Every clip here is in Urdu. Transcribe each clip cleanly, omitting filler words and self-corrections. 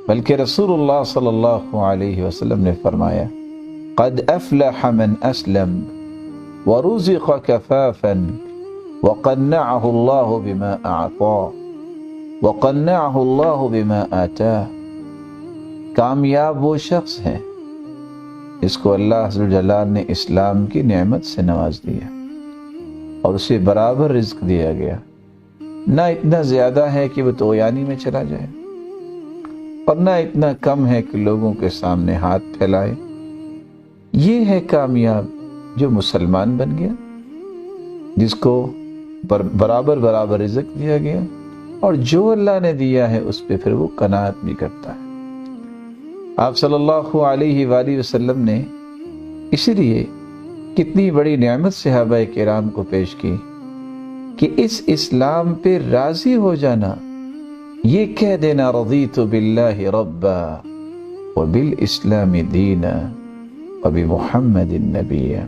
بلکہ رسول اللہ صلی اللہ علیہ وسلم نے فرمایا قد افلح من اسلم ورزق کفافا وقنعه اللہ بما اعطاه وقنعه اللہ بما آتاه، کامیاب وہ شخص ہے جس کو اللہ عز و جل نے اسلام کی نعمت سے نواز دیا اور اسے برابر رزق دیا گیا، نہ اتنا زیادہ ہے کہ وہ طغیانی میں چلا جائے اور نہ اتنا کم ہے کہ لوگوں کے سامنے ہاتھ پھیلائے۔ یہ ہے کامیاب جو مسلمان بن گیا، جس کو برابر رزق دیا گیا اور جو اللہ نے دیا ہے اس پہ پھر وہ قناعت بھی کرتا ہے۔ آپ صلی اللہ علیہ وآلہ وسلم نے اسی لیے کتنی بڑی نعمت صحابہ کرام کو پیش کی کہ اس اسلام پہ راضی ہو جانا، یہ کہہ دینا رضیت باللہ ربا وبالاسلام دینا وبمحمد نبیا،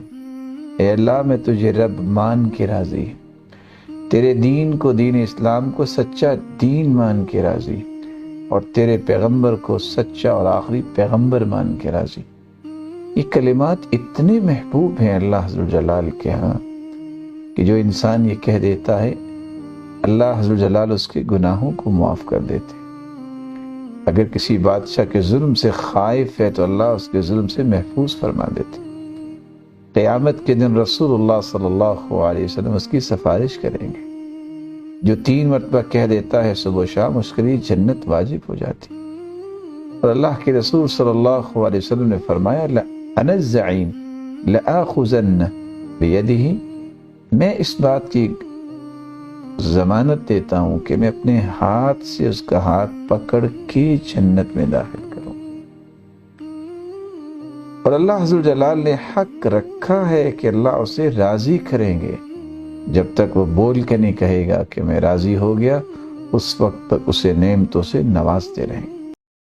اے اللہ میں تجھے رب مان کے راضی، تیرے دین کو، دین اسلام کو سچا دین مان کے راضی، اور تیرے پیغمبر کو سچا اور آخری پیغمبر مان کے راضی۔ یہ کلمات اتنے محبوب ہیں اللہ عز و جلال کے ہاں کہ جو انسان یہ کہہ دیتا ہے اللہ عز و جلال اس کے گناہوں کو معاف کر دیتے۔ اگر کسی بادشاہ کے ظلم سے خائف ہے تو اللہ اس کے ظلم سے محفوظ فرما دیتے۔ قیامت کے دن رسول اللہ صلی اللہ علیہ وسلم اس کی سفارش کریں گے۔ جو 3 مرتبہ کہہ دیتا ہے صبح و شام، اس کے لیے جنت واجب ہو جاتی۔ اور اللہ کے رسول صلی اللہ علیہ وسلم نے فرمایا انا الزعیم لآخذن بیدہ، میں اس بات کی ضمانت دیتا ہوں کہ میں اپنے ہاتھ سے اس کا ہاتھ پکڑ کے جنت میں داخل کروں۔ اور اللہ عز و جلال نے حق رکھا ہے کہ اللہ اسے راضی کریں گے، جب تک وہ بول کے نہیں کہے گا کہ میں راضی ہو گیا، اس وقت تک اسے نعمتوں سے نوازتے رہیں گے۔